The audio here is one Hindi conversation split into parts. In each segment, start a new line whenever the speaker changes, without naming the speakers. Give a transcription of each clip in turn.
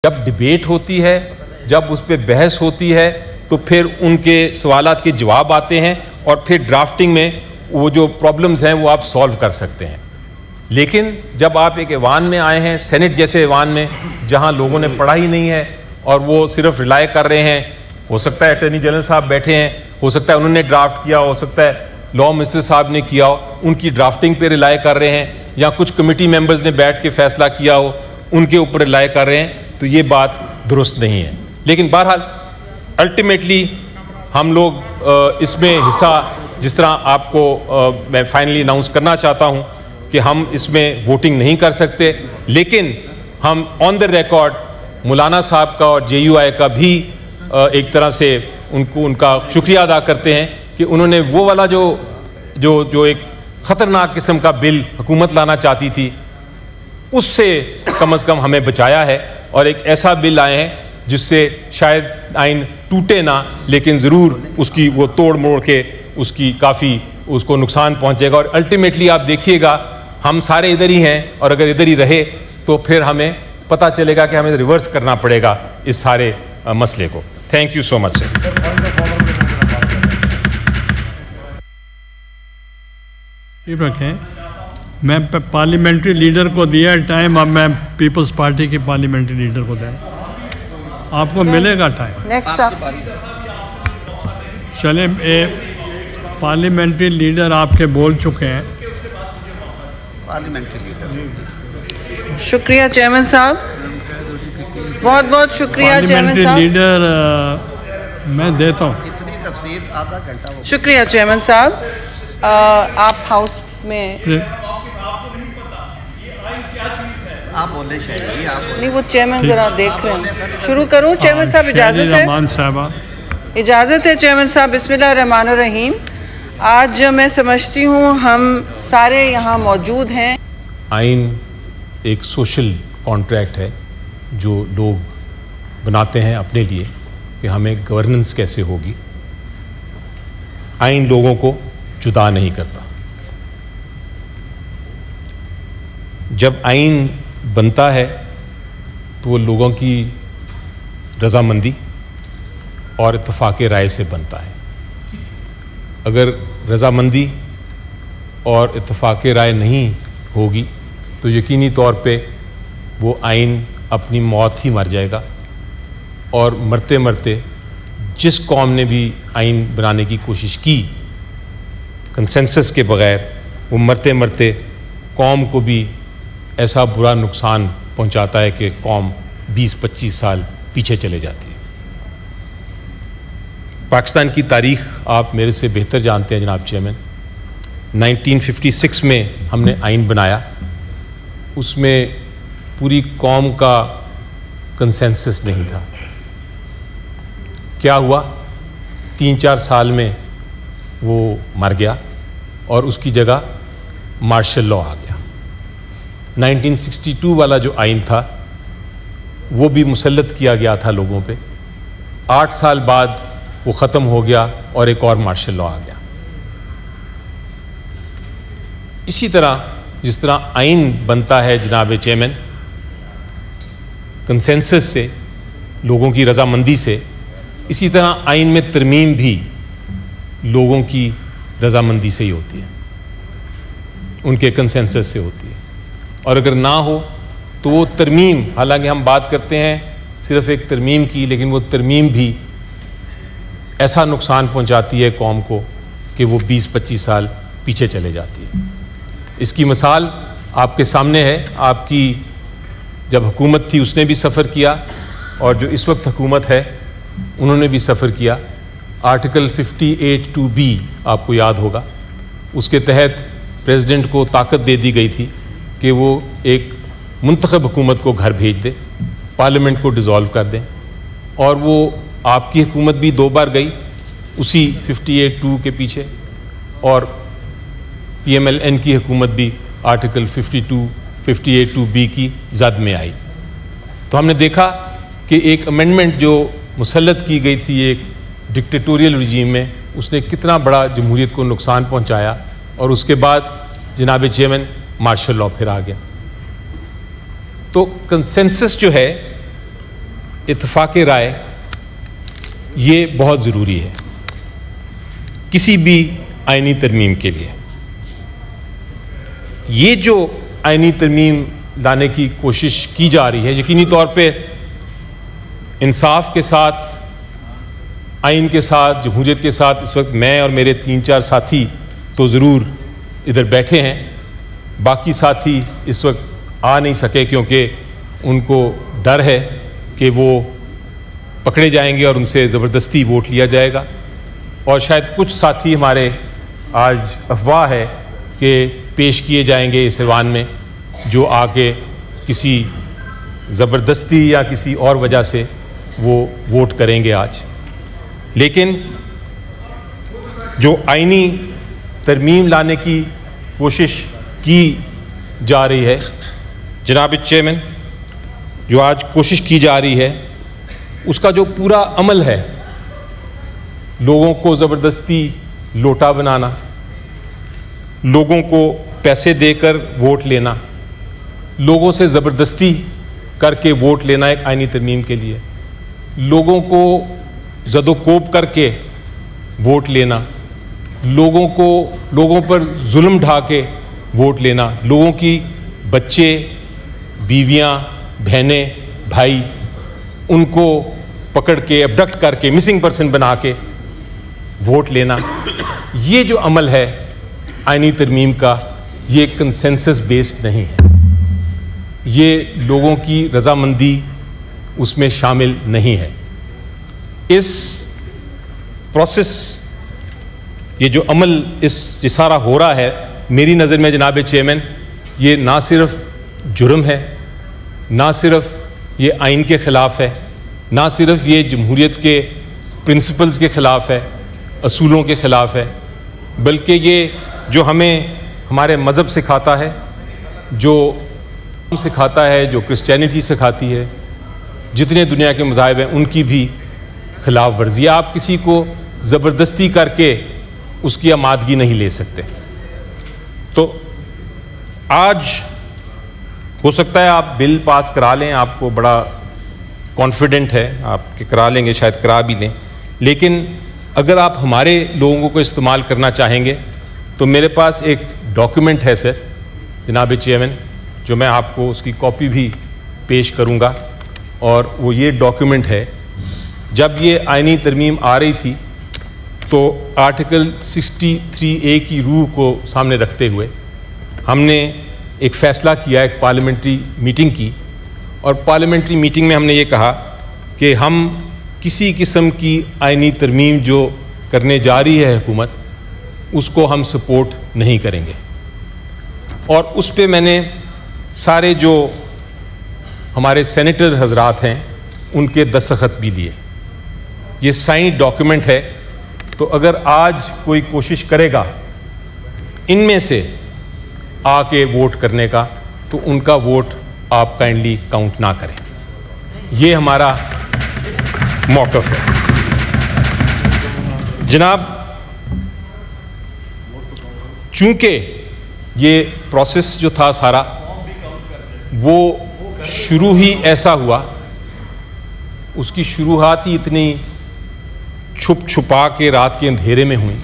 जब डिबेट होती है, जब उस पर बहस होती है, तो फिर उनके सवालात के जवाब आते हैं और फिर ड्राफ्टिंग में वो जो प्रॉब्लम्स हैं वो आप सॉल्व कर सकते हैं। लेकिन जब आप एक ऐवान में आए हैं, सेनेट जैसे ऐवान में, जहां लोगों ने पढ़ा ही नहीं है और वो सिर्फ रिलाय कर रहे हैं, हो सकता है अटॉर्नी जनरल साहब बैठे हैं, हो सकता है उन्होंने ड्राफ्ट किया, हो सकता है लॉ मिनिस्टर साहब ने किया हो, उनकी ड्राफ्टिंग पे रिलाय कर रहे हैं, या कुछ कमेटी मेंबर्स ने बैठ के फैसला किया हो, उनके ऊपर रिलाय कर रहे हैं, तो ये बात दुरुस्त नहीं है। लेकिन बहरहाल अल्टीमेटली हम लोग इसमें हिस्सा, जिस तरह आपको मैं फाइनली अनाउंस करना चाहता हूं कि हम इसमें वोटिंग नहीं कर सकते, लेकिन हम ऑन द रिकॉर्ड मौलाना साहब का और JUI का भी एक तरह से उनका शुक्रिया अदा करते हैं कि उन्होंने वो वाला जो एक ख़तरनाक किस्म का बिल हुकूमत लाना चाहती थी, उससे कम से कम हमें बचाया है और एक ऐसा बिल आए हैं जिससे शायद आइन टूटे ना, लेकिन ज़रूर उसकी वो तोड़ मोड़ के उसकी काफ़ी उसको नुकसान पहुंचेगा। और अल्टीमेटली आप देखिएगा हम सारे इधर ही हैं, और अगर इधर ही रहे तो फिर हमें पता चलेगा कि हमें रिवर्स करना पड़ेगा इस सारे मसले को। Thank you so much sir.
रखें, मैं पार्लियामेंट्री लीडर को दिया टाइम, अब मैं पीपल्स पार्टी की पार्लियामेंट्री लीडर को दें, आपको मिलेगा टाइम।
नेक्स्ट आप
चले, पार्लियामेंट्री लीडर आपके बोल चुके हैं।
पार्लियामेंट्री लीडर,
शुक्रिया चेयरमैन साहब, बहुत बहुत शुक्रिया चेयरमैन साहब।
लीडर मैं देता हूँ,
इतनी तफसील आधा घंटा हो।
शुक्रिया चेयरमैन साहब। आप हाउस में
आप बोले शायद आप बोले।
नहीं, वो चेयरमैन जरा देख रहे हैं। शुरू करूं चेयरमैन साहब, इजाज़त है?
रहमान साहबा,
इजाज़त है चेयरमैन साहब। बिस्मिल्लाहिर्रहमानिर्रहीम। आज मैं समझती हूँ हम सारे यहाँ मौजूद हैं।
आइन एक सोशल कॉन्ट्रैक्ट है जो लोग बनाते हैं अपने लिए कि हमें गवर्नेंस कैसे होगी। आइन लोगों को जुदा नहीं करता। जब आइन बनता है तो वो लोगों की रजामंदी और इत्तफाक राय से बनता है। अगर रजामंदी और इत्तफाक राय नहीं होगी तो यकीनी तौर पे वो आइन अपनी मौत ही मर जाएगा, और मरते मरते जिस कौम ने भी आइन बनाने की कोशिश की कंसेंसस के बग़ैर, वो मरते मरते कौम को भी ऐसा बुरा नुकसान पहुंचाता है कि कौम 20-25 साल पीछे चले जाती है। पाकिस्तान की तारीख़ आप मेरे से बेहतर जानते हैं जनाब चेयरमैन। 1956 में हमने आइन बनाया, उसमें पूरी कौम का कंसेंसस नहीं था। क्या हुआ, 3-4 साल में वो मर गया और उसकी जगह मार्शल लॉ आ गया। 1962 वाला जो आइन था वो भी मुसल्लत किया गया था लोगों पे। 8 साल बाद वो ख़त्म हो गया और एक और मार्शल लॉ आ गया। इसी तरह जिस तरह आइन बनता है जनाब चेयरमैन कंसेंसस से, लोगों की रजामंदी से, इसी तरह आइन में तरमीम भी लोगों की रजामंदी से ही होती है, उनके कंसेंसस से होती है। और अगर ना हो तो वो तरमीम, हालांकि हम बात करते हैं सिर्फ एक तरमीम की, लेकिन वो तरमीम भी ऐसा नुकसान पहुंचाती है कौम को कि वो 20-25 साल पीछे चले जाती है। इसकी मिसाल आपके सामने है। आपकी जब हुकूमत थी उसने भी सफ़र किया, और जो इस वक्त हुकूमत है उन्होंने भी सफ़र किया। आर्टिकल 58(2)B आपको याद होगा, उसके तहत प्रेसिडेंट को ताकत दे दी गई थी कि वो एक मुंतखब हुकूमत को घर भेज दे, पार्लियामेंट को डिज़ोल्व कर दें। और वो आपकी हुकूमत भी 2 बार गई उसी 58(2) के पीछे, और PMLN की हुकूमत भी आर्टिकल 58(2)B की जद में आई। तो हमने देखा कि एक अमेंडमेंट जो मुसल्लत की गई थी एक डिक्टेटोरियल रिजीम में, उसने कितना बड़ा जमहूरियत को नुकसान पहुंचाया। और उसके बाद जनाब चेयरमैन मार्शल लॉ फिर आ गया। तो कंसेंसस जो है इत्तेफाक राय ये बहुत ज़रूरी है किसी भी आइनी तरमीम के लिए। ये जो आइनी तरमीम लाने की कोशिश की जा रही है, यकीनी तौर पे इंसाफ के साथ, आइन के साथ, जमहूरियत के साथ इस वक्त मैं और मेरे 3-4 साथी तो ज़रूर इधर बैठे हैं, बाकी साथी इस वक्त आ नहीं सके क्योंकि उनको डर है कि वो पकड़े जाएंगे और उनसे ज़बरदस्ती वोट लिया जाएगा। और शायद कुछ साथी हमारे आज अफवाह है कि पेश किए जाएंगे इस ऐवान में, जो आके किसी ज़बरदस्ती या किसी और वजह से वो वोट करेंगे आज। लेकिन जो आइनी तरमीम लाने की कोशिश की जा रही है जनाब चेयरमैन, जो आज कोशिश की जा रही है, उसका जो पूरा अमल है, लोगों को ज़बरदस्ती लोटा बनाना, लोगों को पैसे देकर वोट लेना, लोगों से ज़बरदस्ती करके वोट लेना एक आइनी तरमीम के लिए, लोगों को ज़दोकोब करके वोट लेना, लोगों पर जुल्म ढा के वोट लेना, लोगों की बच्चे, बीवियां, बहनें, भाई, उनको पकड़ के अबडक्ट करके मिसिंग पर्सन बना के वोट लेना, ये जो अमल है आइनी तरमीम का, ये कंसेंसस बेस्ड नहीं है, ये लोगों की रजामंदी उसमें शामिल नहीं है। इस प्रोसेस, ये जो अमल ये सारा हो रहा है, मेरी नज़र में जनाब चेयरमैन, ये ना सिर्फ जुर्म है, ना सिर्फ ये आइन के ख़िलाफ़ है, ना सिर्फ ये जमहूरियत के प्रिंसिपल्स के ख़िलाफ़ है, असूलों के ख़िलाफ़ है, बल्कि ये जो हमें हमारे मज़हब सिखाता है, जो सिखाता है, जो क्रिश्चियनिटी सिखाती है, जितने दुनिया के मज़ाहिब हैं उनकी भी खिलाफ वर्जी। आप किसी को ज़बरदस्ती करके उसकी आमादगी नहीं ले सकते। तो आज हो सकता है आप बिल पास करा लें, आपको बड़ा कॉन्फिडेंट है आप कि करा लेंगे, शायद करा भी लें, लेकिन अगर आप हमारे लोगों को इस्तेमाल करना चाहेंगे तो मेरे पास एक डॉक्यूमेंट है सर जनाब चेयरमैन, जो मैं आपको उसकी कॉपी भी पेश करूंगा। और वो ये डॉक्यूमेंट है, जब ये आइनी तरमीम आ रही थी तो आर्टिकल 63A की रूह को सामने रखते हुए हमने एक फ़ैसला किया, एक पार्लियामेंट्री मीटिंग की, और पार्लियामेंट्री मीटिंग में हमने ये कहा कि हम किसी किस्म की आइनी तरमीम जो करने जा रही है हुकूमत, उसको हम सपोर्ट नहीं करेंगे। और उस पे मैंने सारे जो हमारे सेनेटर हजरात हैं उनके दस्तखत भी लिए। ये साइन डॉक्यूमेंट है, तो अगर आज कोई कोशिश करेगा इनमें से आके वोट करने का, तो उनका वोट आप काइंडली काउंट ना करें। ये हमारा मौक़िफ़ है। जनाब, चूंकि ये प्रोसेस जो था सारा वो शुरू ही ऐसा हुआ, उसकी शुरुआत ही इतनी छुप छुपा के रात के अंधेरे में हुई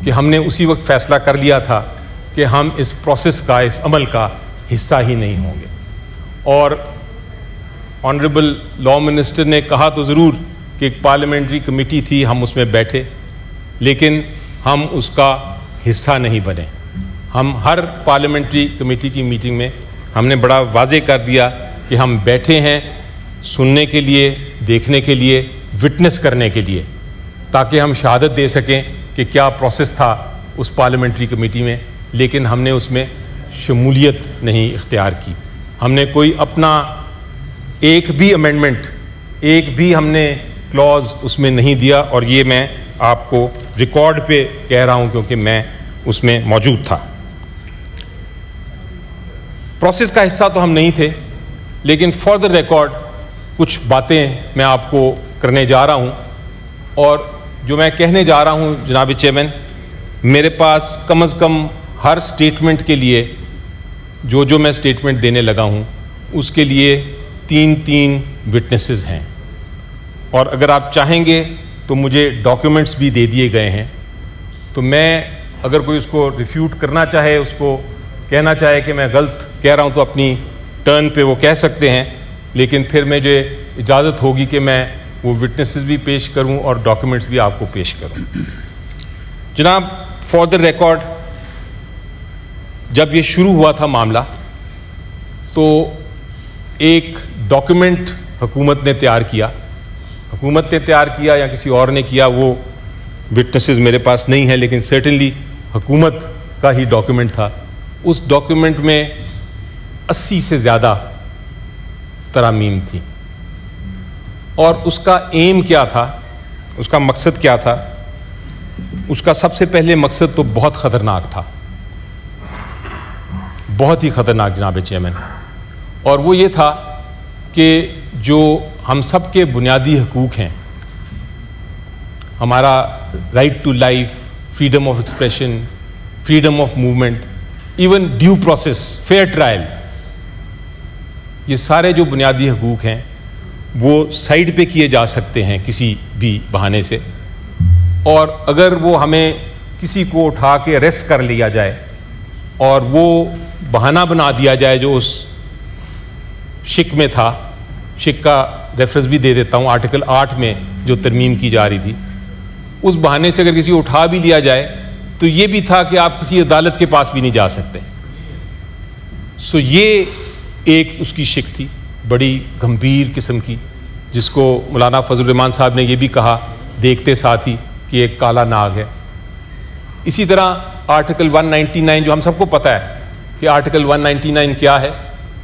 कि हमने उसी वक्त फ़ैसला कर लिया था कि हम इस प्रोसेस का, इस अमल का हिस्सा ही नहीं होंगे। और ऑनरेबल लॉ मिनिस्टर ने कहा तो ज़रूर कि एक पार्लियामेंट्री कमेटी थी, हम उसमें बैठे, लेकिन हम उसका हिस्सा नहीं बने। हम हर पार्लियामेंट्री कमेटी की मीटिंग में हमने बड़ा वाज़े कर दिया कि हम बैठे हैं सुनने के लिए, देखने के लिए, विटनेस करने के लिए, ताकि हम शहादत दे सकें कि क्या प्रोसेस था उस पार्लियामेंट्री कमेटी में, लेकिन हमने उसमें शमूलियत नहीं इख्तियार की। हमने कोई अपना एक भी अमेंडमेंट, एक भी हमने क्लॉज उसमें नहीं दिया, और ये मैं आपको रिकॉर्ड पे कह रहा हूँ क्योंकि मैं उसमें मौजूद था। प्रोसेस का हिस्सा तो हम नहीं थे, लेकिन फॉर द रिकॉर्ड कुछ बातें मैं आपको करने जा रहा हूँ। और जो मैं कहने जा रहा हूँ जनाब चेयरमैन, मेरे पास कम से कम हर स्टेटमेंट के लिए जो मैं स्टेटमेंट देने लगा हूँ उसके लिए 3 विटनेसेस हैं। और अगर आप चाहेंगे तो मुझे डॉक्यूमेंट्स भी दे दिए गए हैं, तो मैं अगर कोई उसको रिफ्यूट करना चाहे, उसको कहना चाहे कि मैं गलत कह रहा हूँ, तो अपनी टर्न पे वो कह सकते हैं, लेकिन फिर मुझे इजाज़त होगी कि मैं वो विटनेसेस भी पेश करूँ और डॉक्यूमेंट्स भी आपको पेश करूँ। जनाब, फॉर द रिकॉर्ड, जब ये शुरू हुआ था मामला, तो एक डॉक्यूमेंट हुकूमत ने तैयार किया, हुकूमत ने तैयार किया या किसी और ने किया, वो विटनेसेस मेरे पास नहीं है, लेकिन सर्टेनली हुकूमत का ही डॉक्यूमेंट था। उस डॉक्यूमेंट में 80 से ज़्यादा तरामीम थी, और उसका एम क्या था, उसका मकसद क्या था? उसका सबसे पहले मकसद तो बहुत ख़तरनाक था, बहुत ही ख़तरनाक जनाब चेयरमैन, और वो ये था कि जो हम सब के बुनियादी हकूक़ हैं, हमारा right to life, freedom of expression, freedom of movement, even due process, fair trial, ये सारे जो बुनियादी हकूक़ हैं वो साइड पे किए जा सकते हैं किसी भी बहाने से, और अगर वो हमें किसी को उठा के अरेस्ट कर लिया जाए और वो बहाना बना दिया जाए जो उस शिक में था, शिक का रेफरेंस भी दे देता हूँ, आर्टिकल 8 में जो तरमीम की जा रही थी, उस बहाने से अगर किसी को उठा भी लिया जाए तो ये भी था कि आप किसी अदालत के पास भी नहीं जा सकते। सो ये एक उसकी शिक थी बड़ी गंभीर किस्म की, जिसको मौलाना फजल रहमान साहब ने ये भी कहा देखते साथ ही कि एक काला नाग है। इसी तरह आर्टिकल 199, जो हम सबको पता है कि आर्टिकल 199 क्या है।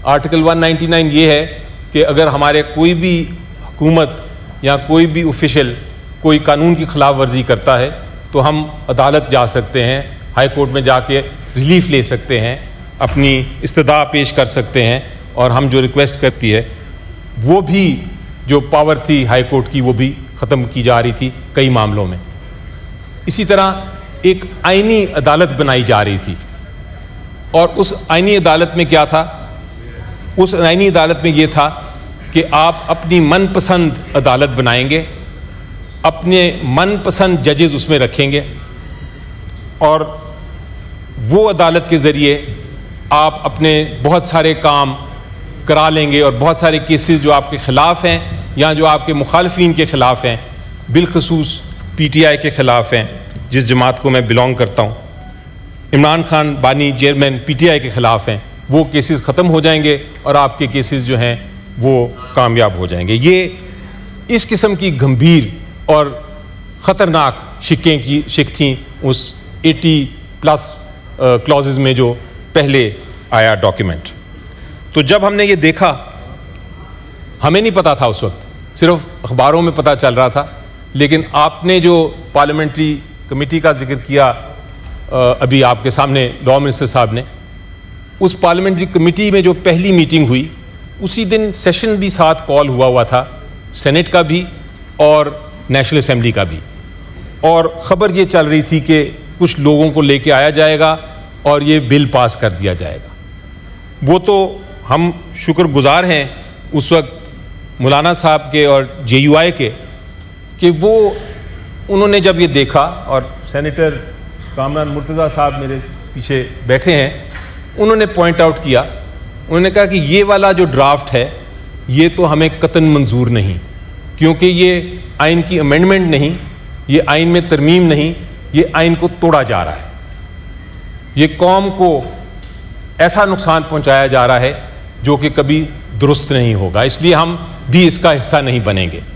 आर्टिकल 199 ये है कि अगर हमारे कोई भी हुकूमत या कोई भी ऑफिशियल कोई कानून की खिलाफ वर्जी करता है तो हम अदालत जा सकते हैं, हाई कोर्ट में जाके रिलीफ ले सकते हैं, अपनी इस्तदा पेश कर सकते हैं, और हम जो रिक्वेस्ट करती है वो भी जो पावर थी हाई कोर्ट की वो भी ख़त्म की जा रही थी कई मामलों में। इसी तरह एक आईनी अदालत बनाई जा रही थी, और उस आईनी अदालत में क्या था? उस आईनी अदालत में ये था कि आप अपनी मनपसंद अदालत बनाएंगे, अपने मनपसंद जजेस उसमें रखेंगे, और वो अदालत के ज़रिए आप अपने बहुत सारे काम करा लेंगे, और बहुत सारे केसेस जो आपके ख़िलाफ़ हैं या जो आपके मुखालफीन के ख़िलाफ़ हैं, बिलखसूस PTI के ख़िलाफ़ हैं, जिस जमात को मैं बिलोंग करता हूँ, इमरान खान बानी चेयरमैन PTI के ख़िलाफ़ हैं, वो केसेस ख़त्म हो जाएंगे और आपके केसेस जो हैं वो कामयाब हो जाएंगे। ये इस किस्म की गंभीर और ख़तरनाक शिक थी उस 80+ क्लॉजेज़ में जो पहले आया डॉक्यूमेंट। तो जब हमने ये देखा, हमें नहीं पता था उस वक्त, सिर्फ अखबारों में पता चल रहा था, लेकिन आपने जो पार्लियामेंट्री कमेटी का जिक्र किया अभी आपके सामने लॉ मिनिस्टर साहब ने, उस पार्लियामेंट्री कमेटी में जो पहली मीटिंग हुई उसी दिन सेशन भी साथ कॉल हुआ था, सेनेट का भी और नेशनल असेंबली का भी, और ख़बर ये चल रही थी कि कुछ लोगों को लेके आया जाएगा और ये बिल पास कर दिया जाएगा। वो तो हम शुक्रगुजार हैं उस वक्त मौलाना साहब के और JUI के कि वो उन्होंने जब ये देखा, और सेनेटर कामरान मुर्तज़ा साहब मेरे पीछे बैठे हैं, उन्होंने पॉइंट आउट किया, उन्होंने कहा कि ये वाला जो ड्राफ्ट है ये तो हमें कतन मंजूर नहीं, क्योंकि ये आइन की अमेंडमेंट नहीं, ये आइन में तरमीम नहीं, ये आइन को तोड़ा जा रहा है, ये कौम को ऐसा नुकसान पहुंचाया जा रहा है जो कि कभी दुरुस्त नहीं होगा, इसलिए हम भी इसका हिस्सा नहीं बनेंगे।